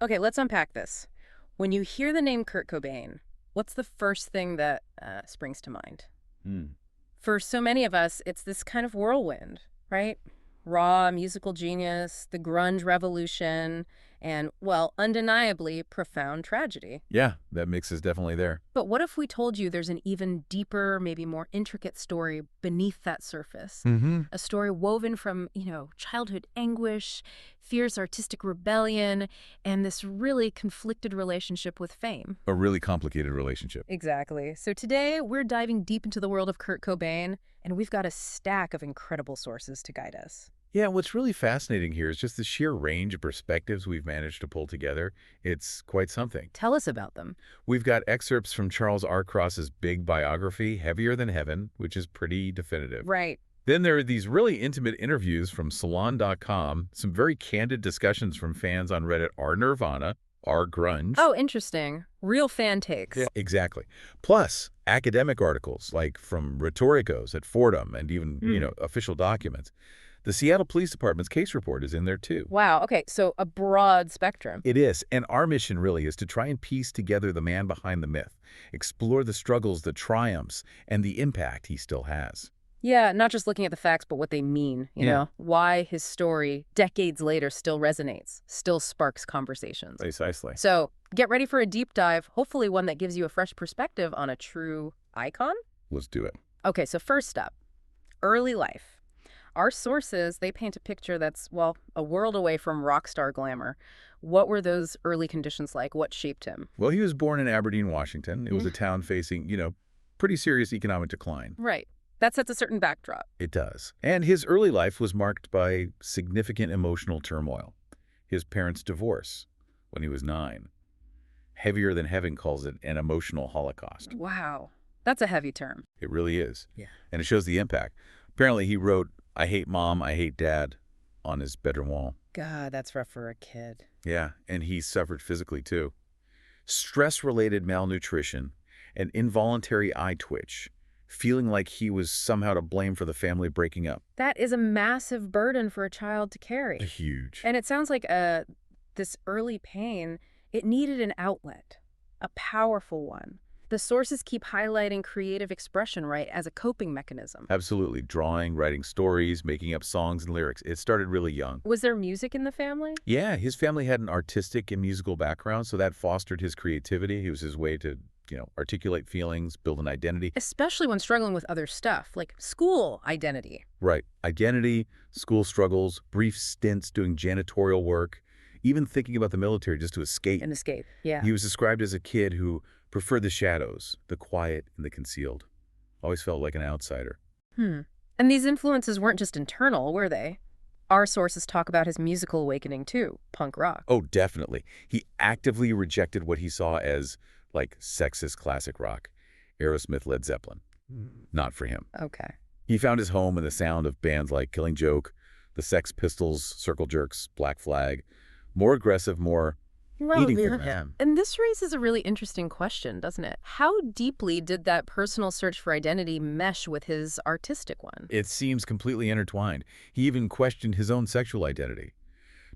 Okay, let's unpack this. When you hear the name Kurt Cobain, what's the first thing that springs to mind? Hmm. For so many of us, it's this kind of whirlwind, right? Raw musical genius, the grunge revolution, and, well, undeniably profound tragedy. Yeah, that mix is definitely there. But what if we told you there's an even deeper, maybe more intricate story beneath that surface? Mm-hmm. A story woven from, childhood anguish, fierce artistic rebellion, and this really conflicted relationship with fame. A really complicated relationship. Exactly. So today, we're diving deep into the world of Kurt Cobain, and we've got a stack of incredible sources to guide us. Yeah, what's really fascinating here is just the sheer range of perspectives we've managed to pull together. It's quite something. Tell us about them. We've got excerpts from Charles R. Cross's big biography, Heavier Than Heaven, which is pretty definitive. Right. Then there are these really intimate interviews from Salon.com, some very candid discussions from fans on Reddit, r Nirvana, r grunge. Oh, interesting. Real fan takes. Yeah, exactly. Plus, academic articles like from rhetoricos at Fordham and even, official documents. The Seattle Police Department's case report is in there too. Wow. Okay. So a broad spectrum. It is, and our mission really is to try and piece together the man behind the myth, explore the struggles, the triumphs, and the impact he still has. Yeah, not just looking at the facts, but what they mean, you Yeah. know? Why his story, decades later, still resonates, still sparks conversations. Precisely. So get ready for a deep dive, hopefully one that gives you a fresh perspective on a true icon. Let's do it. Okay, so first up, early life. Our sources, they paint a picture that's, well, a world away from rock star glamour. What were those early conditions like? What shaped him? Well, he was born in Aberdeen, Washington. It was a town facing, pretty serious economic decline. Right. That sets a certain backdrop. It does. And his early life was marked by significant emotional turmoil. His parents' divorce when he was 9. Heavier Than Heaven calls it an emotional holocaust. Wow. That's a heavy term. It really is. Yeah. And it shows the impact. Apparently, he wrote, "I hate mom, I hate dad," on his bedroom wall. God, that's rough for a kid. Yeah, and he suffered physically too. Stress-related malnutrition, an involuntary eye twitch, feeling like he was somehow to blame for the family breaking up. That is a massive burden for a child to carry. Huge. And it sounds like this early pain, it needed an outlet, a powerful one. The sources keep highlighting creative expression, right, as a coping mechanism. Absolutely. Drawing, writing stories, making up songs and lyrics. It started really young. Was there music in the family? Yeah, his family had an artistic and musical background, so that fostered his creativity. It was his way to, articulate feelings, build an identity. Especially when struggling with other stuff, like school identity. Right. Identity, school struggles, brief stints doing janitorial work, even thinking about the military just to escape. An escape, yeah. He was described as a kid who preferred the shadows, the quiet and the concealed. Always felt like an outsider. And these influences weren't just internal, were they? Our sources talk about his musical awakening, too, punk rock. Oh, definitely. He actively rejected what he saw as, like, sexist classic rock. Aerosmith, Led Zeppelin. Not for him. Okay. He found his home in the sound of bands like Killing Joke, the Sex Pistols, Circle Jerks, Black Flag. More aggressive, more eating for him. And this raises a really interesting question, doesn't it? How deeply did that personal search for identity mesh with his artistic one? It seems completely intertwined. He even questioned his own sexual identity.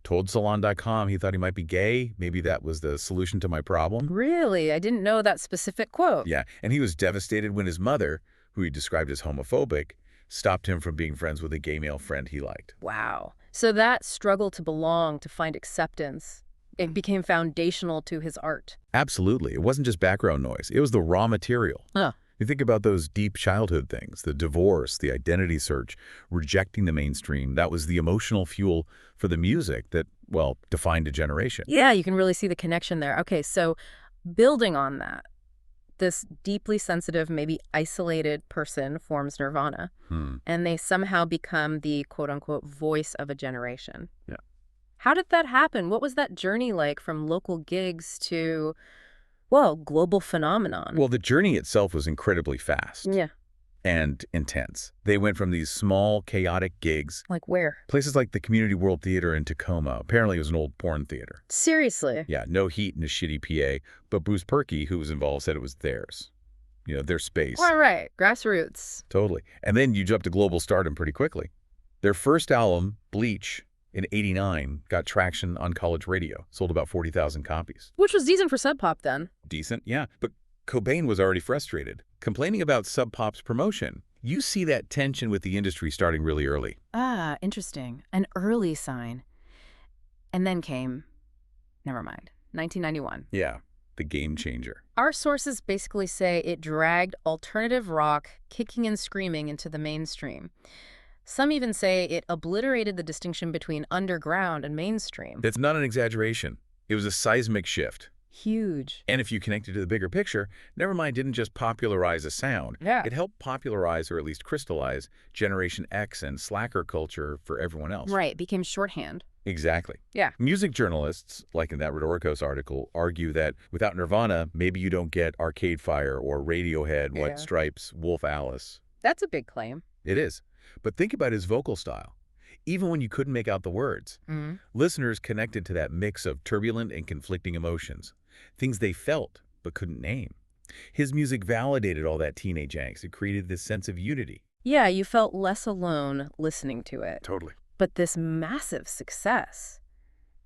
Told Salon.com he thought he might be gay. Maybe that was the solution to my problem. Really? I didn't know that specific quote. Yeah, and he was devastated when his mother, who he described as homophobic, stopped him from being friends with a gay male friend he liked. Wow. So that struggle to belong, to find acceptance, it became foundational to his art. Absolutely. It wasn't just background noise. It was the raw material. Huh. You think about those deep childhood things, the divorce, the identity search, rejecting the mainstream. That was the emotional fuel for the music that, well, defined a generation. Yeah, you can really see the connection there. Okay, so building on that, this deeply sensitive, maybe isolated person forms Nirvana, and they somehow become the quote-unquote voice of a generation. Yeah. How did that happen? What was that journey like from local gigs to, well, global phenomenon? Well, the journey itself was incredibly fast. Yeah. And intense. They went from these small, chaotic gigs, Like where? places like the Community World Theater in Tacoma. Apparently it was an old porn theater. Seriously? Yeah, no heat and a shitty PA, but Bruce Perky, who was involved, said it was theirs. Their space. All right, grassroots. Totally. And then you jump to global stardom pretty quickly. Their first album, Bleach, In '89, got traction on college radio, sold about 40,000 copies. Which was decent for Sub Pop then. Decent, yeah. But Cobain was already frustrated, complaining about Sub Pop's promotion. You see that tension with the industry starting really early. Ah, interesting. An early sign. And then came, never mind, 1991. Yeah, the game changer. Our sources basically say it dragged alternative rock kicking and screaming into the mainstream. Some even say it obliterated the distinction between underground and mainstream. That's not an exaggeration. It was a seismic shift. Huge. And if you connect it to the bigger picture, Nevermind didn't just popularize a sound. Yeah. It helped popularize, or at least crystallize, Generation X and slacker culture for everyone else. Right, it became shorthand. Exactly. Yeah. Music journalists, like in that Rhetoricos article, argue that without Nirvana, maybe you don't get Arcade Fire or Radiohead, White Stripes, Wolf Alice. That's a big claim. It is. But think about his vocal style. Even when you couldn't make out the words, listeners connected to that mix of turbulent and conflicting emotions, things they felt but couldn't name. His music validated all that teenage angst. It created this sense of unity. Yeah, you felt less alone listening to it. Totally. But this massive success,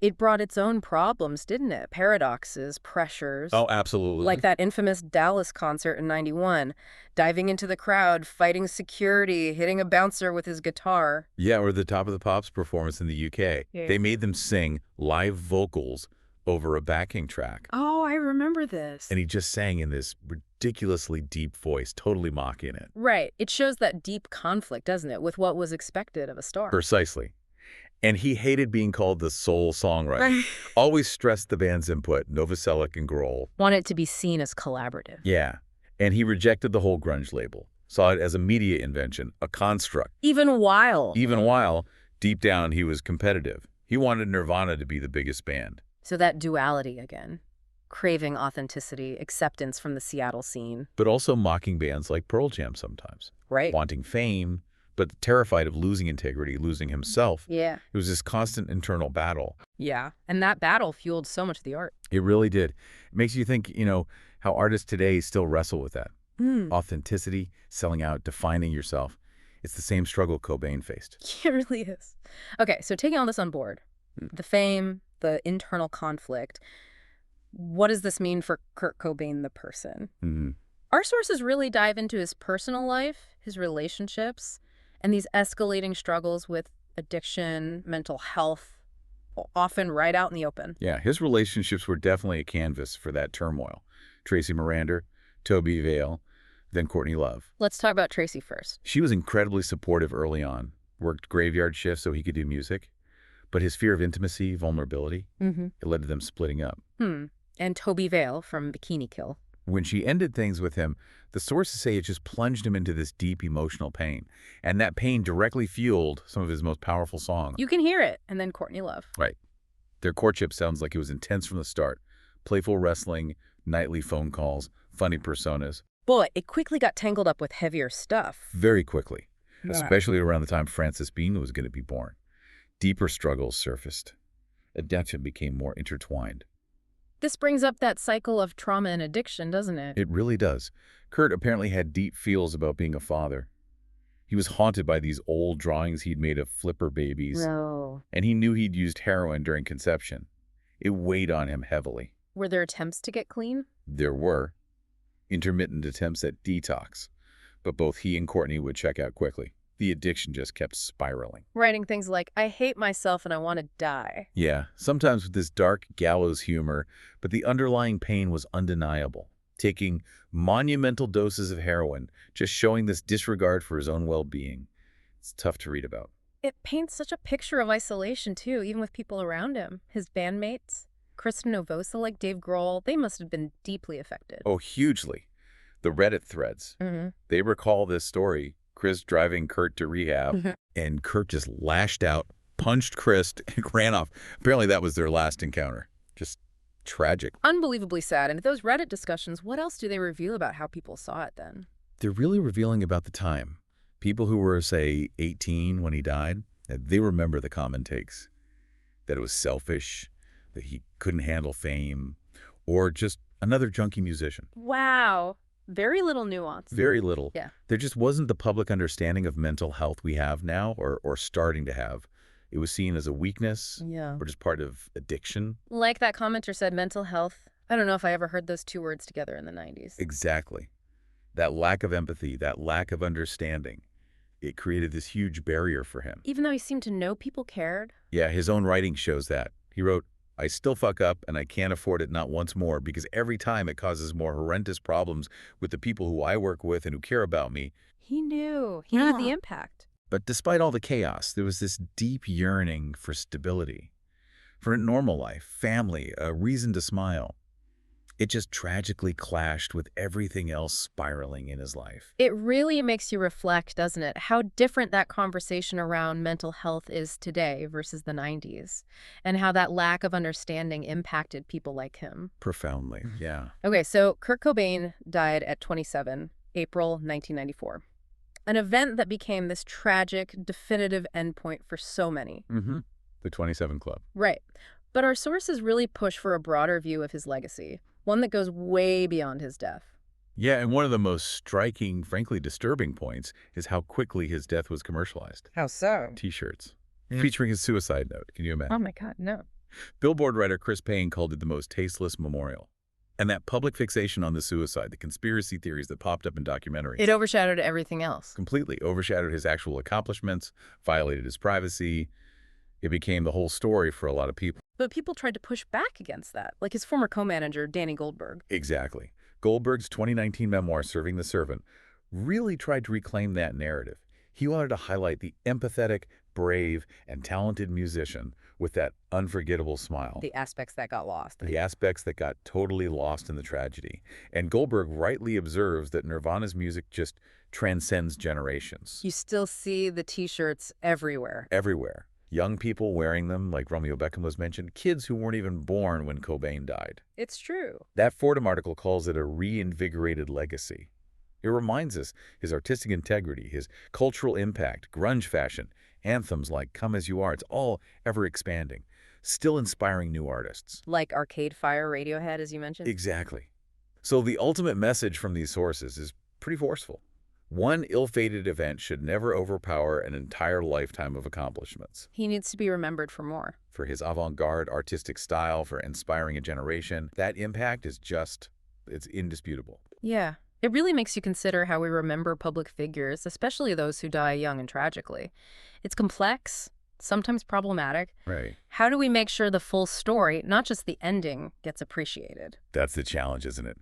it brought its own problems, didn't it? Paradoxes, pressures. Oh, absolutely. Like that infamous Dallas concert in '91, diving into the crowd, fighting security, hitting a bouncer with his guitar. Yeah, or the Top of the Pops performance in the UK. Yeah. They made them sing live vocals over a backing track. Oh, I remember this. And he just sang in this ridiculously deep voice, totally mocking it. Right. It shows that deep conflict, doesn't it, with what was expected of a star. Precisely. And he hated being called the soul songwriter. Always stressed the band's input, Novoselic and Grohl. Wanted it to be seen as collaborative. Yeah. And he rejected the whole grunge label. Saw it as a media invention, a construct. Even while, Deep down, he was competitive. He wanted Nirvana to be the biggest band. So that duality again. Craving authenticity, acceptance from the Seattle scene. But also mocking bands like Pearl Jam sometimes. Right. Wanting fame, but terrified of losing integrity, losing himself. Yeah. It was this constant internal battle. Yeah. And that battle fueled so much of the art. It really did. It makes you think, how artists today still wrestle with that. Authenticity, selling out, defining yourself. It's the same struggle Cobain faced. It really is. Okay, so taking all this on board, the fame, the internal conflict, what does this mean for Kurt Cobain, the person? Our sources really dive into his personal life, his relationships, and these escalating struggles with addiction, mental health, often right out in the open. Yeah, his relationships were definitely a canvas for that turmoil. Tracy Marander, Toby Vale, then Courtney Love. Let's talk about Tracy first. She was incredibly supportive early on, worked graveyard shifts so he could do music. But his fear of intimacy, vulnerability, it led to them splitting up. And Toby Vale from Bikini Kill. When she ended things with him, the sources say it just plunged him into this deep emotional pain. And that pain directly fueled some of his most powerful songs. You can hear it. And then Courtney Love. Right. Their courtship sounds like it was intense from the start. Playful wrestling, nightly phone calls, funny personas. Boy, it quickly got tangled up with heavier stuff. Very quickly. Especially around the time Frances Bean was going to be born. Deeper struggles surfaced. Addiction became more intertwined. This brings up that cycle of trauma and addiction, doesn't it? It really does. Kurt apparently had deep feels about being a father. He was haunted by these old drawings he'd made of flipper babies. No. And he knew he'd used heroin during conception. It weighed on him heavily. Were there attempts to get clean? There were. Intermittent attempts at detox. But both he and Courtney would check out quickly. The addiction just kept spiraling. Writing things like, I hate myself and I want to die. Yeah, sometimes with this dark gallows humor, but the underlying pain was undeniable. Taking monumental doses of heroin, just showing this disregard for his own well-being. It's tough to read about. It paints such a picture of isolation, too, even with people around him. His bandmates, Kristen Novoselic, Dave Grohl, they must have been deeply affected. Oh, hugely. The Reddit threads, they recall this story. Chris driving Kurt to rehab, and Kurt just lashed out, punched Chris, and ran off. Apparently that was their last encounter. Just tragic. Unbelievably sad. And those Reddit discussions, what else do they reveal about how people saw it then? They're really revealing about the time. People who were, say, 18 when he died, they remember the common takes. That it was selfish, that he couldn't handle fame, or just another junkie musician. Wow. Very little nuance. Very little. Yeah. There just wasn't the public understanding of mental health we have now, or starting to have. It was seen as a weakness Yeah. or just part of addiction. Like that commenter said, mental health. I don't know if I ever heard those two words together in the 90s. Exactly. That lack of empathy, that lack of understanding, it created this huge barrier for him. Even though he seemed to know people cared. Yeah, his own writing shows that. He wrote, "I still fuck up and I can't afford it not once more because every time it causes more horrendous problems with the people who I work with and who care about me." He knew. He knew the impact. But despite all the chaos, there was this deep yearning for stability, for a normal life, family, a reason to smile. It just tragically clashed with everything else spiraling in his life. It really makes you reflect, doesn't it, how different that conversation around mental health is today versus the 90s, and how that lack of understanding impacted people like him. Profoundly, yeah. Okay, so Kurt Cobain died at 27, April 1994. An event that became this tragic, definitive endpoint for so many. The 27 Club. Right. But our sources really push for a broader view of his legacy, one that goes way beyond his death. Yeah, and one of the most striking, frankly disturbing points is how quickly his death was commercialized. How so? T-shirts featuring his suicide note. Can you imagine? Oh my God, no. Billboard writer Chris Payne called it the most tasteless memorial. And that public fixation on the suicide, the conspiracy theories that popped up in documentaries. It overshadowed everything else. Completely overshadowed his actual accomplishments, violated his privacy. It became the whole story for a lot of people. But people tried to push back against that, like his former co-manager, Danny Goldberg. Exactly. Goldberg's 2019 memoir, Serving the Servant, really tried to reclaim that narrative. He wanted to highlight the empathetic, brave, and talented musician with that unforgettable smile. The aspects that got lost. The aspects that got totally lost in the tragedy. And Goldberg rightly observes that Nirvana's music just transcends generations. You still see the T-shirts everywhere. Everywhere. Young people wearing them, like Romeo Beckham was mentioned, kids who weren't even born when Cobain died. It's true. That Fordham article calls it a reinvigorated legacy. It reminds us his artistic integrity, his cultural impact, grunge fashion, anthems like Come As You Are. It's all ever expanding, still inspiring new artists. Like Arcade Fire, Radiohead, as you mentioned? Exactly. So the ultimate message from these sources is pretty forceful. One ill-fated event should never overpower an entire lifetime of accomplishments. He needs to be remembered for more. For his avant-garde artistic style, for inspiring a generation, that impact is it's indisputable. Yeah. It really makes you consider how we remember public figures, especially those who die young and tragically. It's complex, sometimes problematic. Right. How do we make sure the full story, not just the ending, gets appreciated? That's the challenge, isn't it?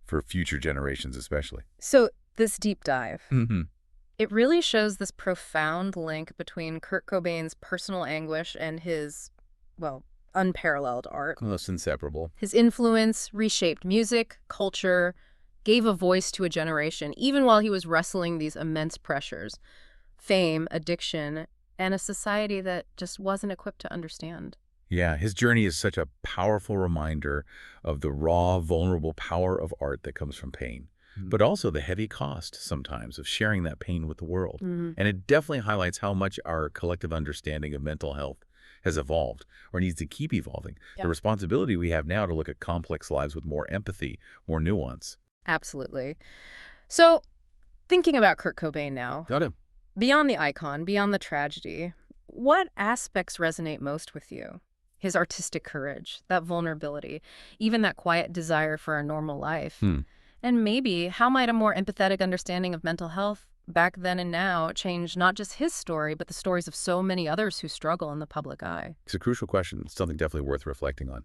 For future generations especially. So this deep dive, Mm-hmm. it really shows this profound link between Kurt Cobain's personal anguish and his, well, unparalleled art. Almost inseparable. His influence reshaped music, culture, gave a voice to a generation, even while he was wrestling these immense pressures, fame, addiction, and a society that just wasn't equipped to understand. Yeah, his journey is such a powerful reminder of the raw, vulnerable power of art that comes from pain, but also the heavy cost sometimes of sharing that pain with the world. And it definitely highlights how much our collective understanding of mental health has evolved or needs to keep evolving. Yeah. The responsibility we have now to look at complex lives with more empathy, more nuance. Absolutely. So, thinking about Kurt Cobain now, Got him. beyond the icon, beyond the tragedy, what aspects resonate most with you? His artistic courage, that vulnerability, even that quiet desire for a normal life. And maybe how might a more empathetic understanding of mental health back then and now change not just his story, but the stories of so many others who struggle in the public eye? It's a crucial question. It's something definitely worth reflecting on.